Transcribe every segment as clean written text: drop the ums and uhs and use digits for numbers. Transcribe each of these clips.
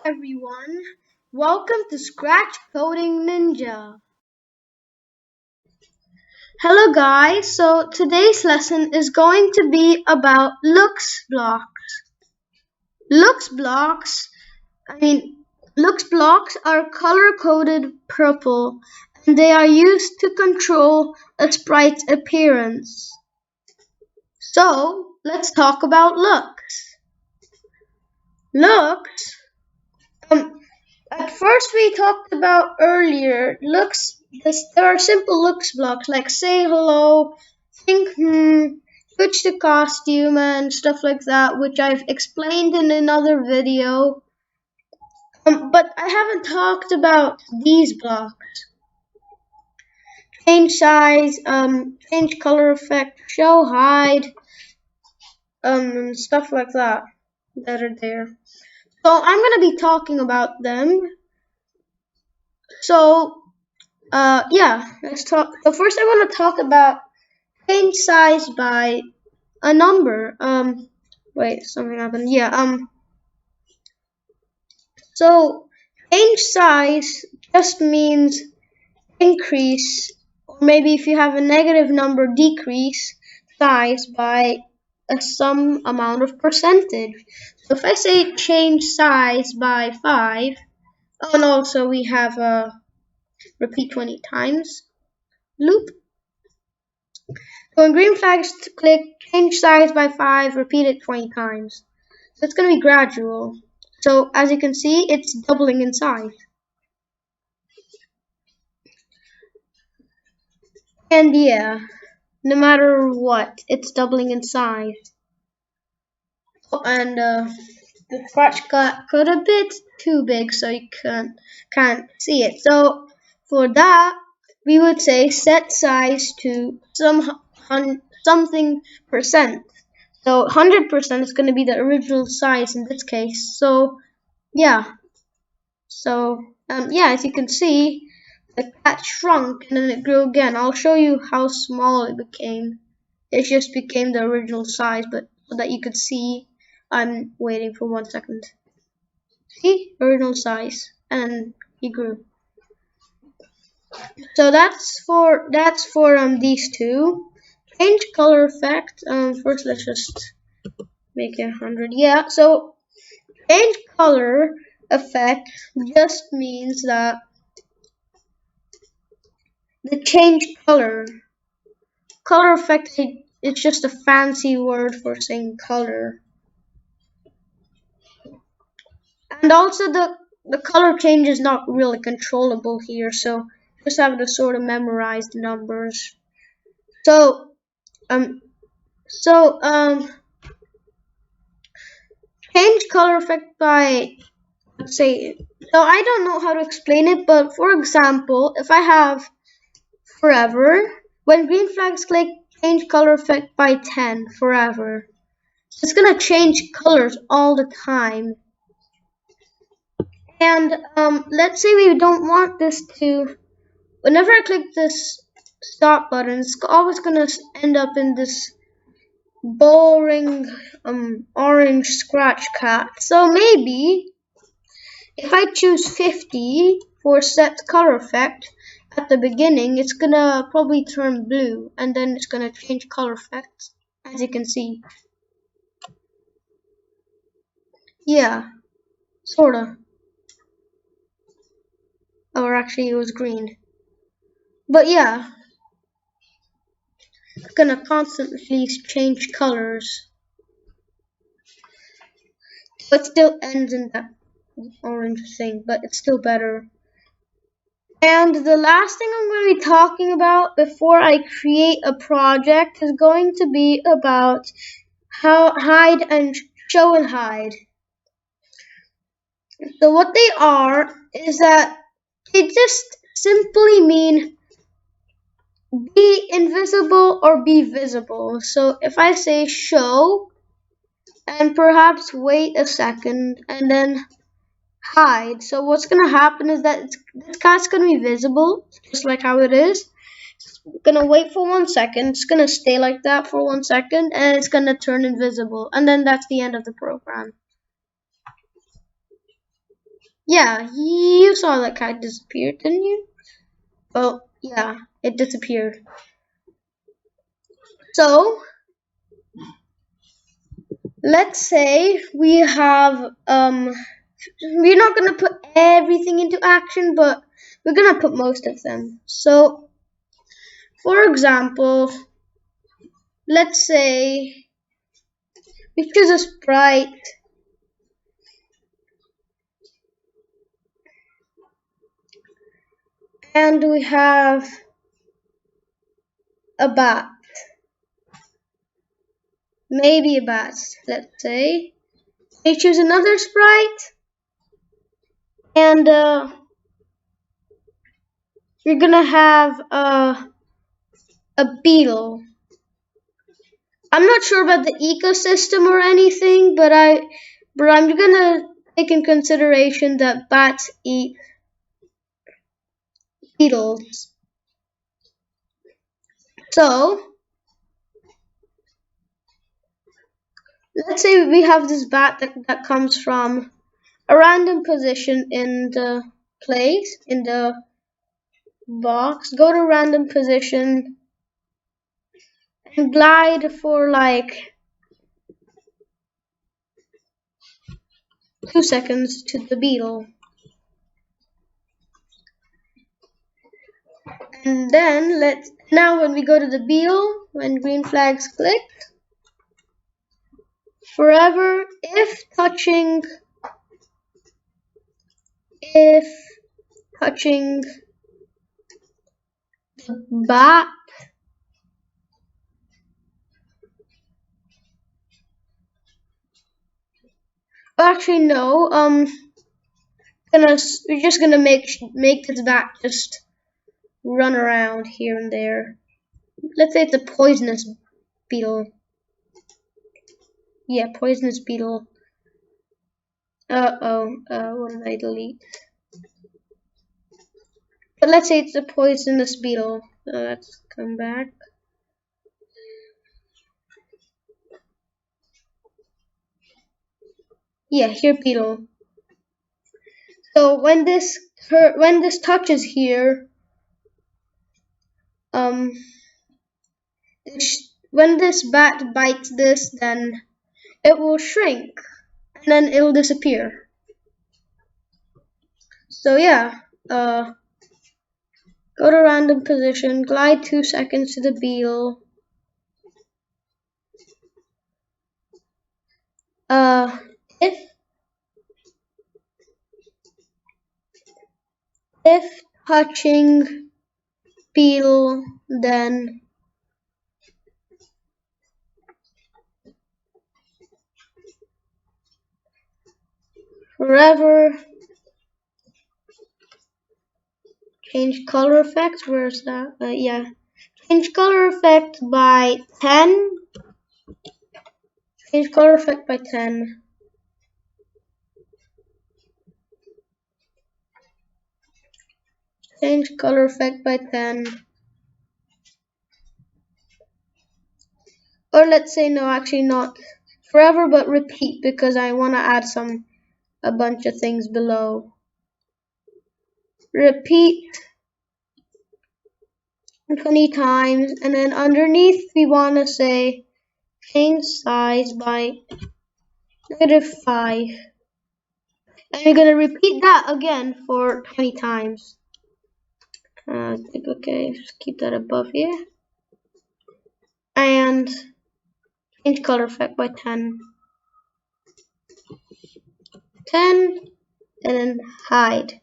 everyone. Welcome to Scratch Coding Ninja. Hello guys. So today's lesson is going to be about looks blocks. Looks blocks, I mean looks blocks are color-coded purple and they are used to control a sprite's appearance. So, let's talk about looks. Looks At first we talked about earlier there are simple looks blocks like say hello, think switch to costume and stuff like that, which I've explained in another video. But I haven't talked about these blocks. Change size, change color effect, show, hide, and stuff like that are there. So I'm gonna be talking about them. So let's talk. So first I want to talk about change size by a number. Wait, something happened. So change size just means increase, or maybe if you have a negative number, decrease size by some amount of percentage. So if I say change size by 5, and also we have a repeat 20 times loop. So when green flags, click change size by 5, repeat it 20 times. So it's going to be gradual. So as you can see, it's doubling in size. And yeah, no matter what, it's doubling in size. Oh, and the scratch got a bit too big, so you can't see it. So for that, we would say set size to something percent. So 100% is going to be the original size in this case. So yeah. As you can see, the cat shrunk and then it grew again. I'll show you how small it became. It just became the original size, but so that you could see. I'm waiting for 1 second. See? Original size. And he grew. So that's for these two. Change color effect. First let's just make it 100. Yeah, so change color effect just means that the change color effect, it's just a fancy word for saying color. And also the color change is not really controllable here, so just have to sort of memorize the numbers. So change color effect by, let's say, so I don't know how to explain it, but for example, if I have forever, when green flags click change color effect by 10 forever, it's gonna change colors all the time. And let's say we don't want this to, whenever I click this stop button, it's always gonna end up in this boring orange scratch cat. So maybe if I choose 50 for set color effect at the beginning, it's gonna probably turn blue and then it's gonna change color effect, as you can see. Yeah, sorta. Or actually it was green. But yeah, it's gonna constantly change colors. But it still ends in that orange thing, but it's still better. And the last thing I'm going to be talking about before I create a project is going to be about how hide and show and hide. So what they are is that they just simply mean be invisible or be visible. So if I say show and perhaps wait a second and then hide. So what's gonna happen is that this cat's gonna be visible, just like how it is. It's gonna wait for 1 second. It's gonna stay like that for 1 second, and it's gonna turn invisible, and then that's the end of the program. Yeah, you saw that cat disappear, didn't you? Well, yeah, it disappeared. So, let's say we have, we're not going to put everything into action, but we're going to put most of them. So, for example, let's say we choose a sprite and we have a bat. Maybe a bat, let's say. We choose another sprite and we're gonna have a beetle. I'm not sure about the ecosystem or anything, but I'm gonna take in consideration that bats eat beetles. So let's say we have this bat that comes from a random position in the place, in the box. Go to random position and glide for like 2 seconds to the beetle. And then now when we go to the beetle, when green flag's clicked, forever if touching the bat, actually no, we're just gonna make this bat just run around here and there. Let's say it's a poisonous beetle. Yeah, poisonous beetle. What did I delete? But let's say it's a poisonous beetle. Let's come back. Yeah, here beetle. So when this touches here, when this bat bites this, then it will shrink and then it will disappear. So yeah, go to random position, glide 2 seconds to the beetle. If touching beetle, then forever change color effect. Where's that? Yeah, change color effect by 10. Change color effect by 10. Change color effect by 10. Or let's say no, actually not forever, but repeat because I want to add a bunch of things below. Repeat 20 times, and then underneath we want to say change size by -5. And we're going to repeat that again for 20 times. Okay, just keep that above here. And change color effect by 10. 10, and then hide.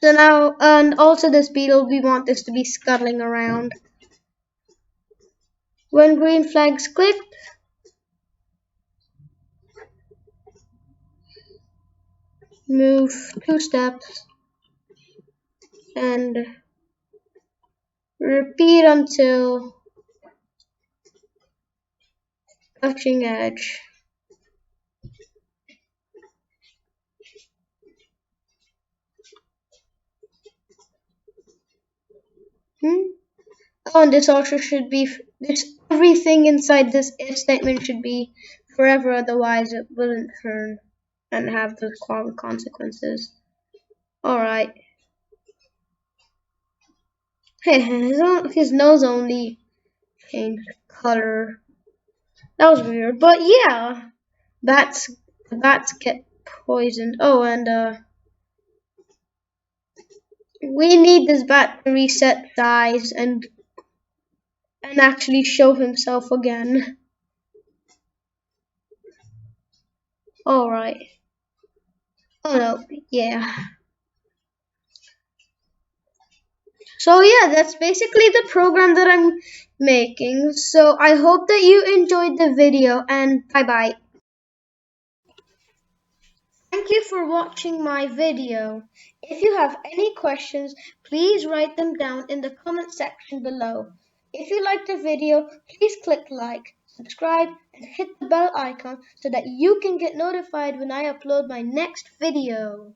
So now, and also this beetle, we want this to be scuttling around. When green flag's clicked, move 2 steps and repeat until touching edge. Oh, and this also should be, everything inside this if statement should be forever, otherwise it wouldn't turn. and have the consequences. Alright. Hey, his nose only changed color. That was weird, but yeah. Bats get poisoned. Oh, and we need this bat to reset size and actually show himself again. Alright. Oh no, yeah. So yeah, that's basically the program that I'm making. So I hope that you enjoyed the video, and bye bye. Thank you for watching my video. If you have any questions, please write them down in the comment section below. If you liked the video, please click like, subscribe, and hit the bell icon so that you can get notified when I upload my next video.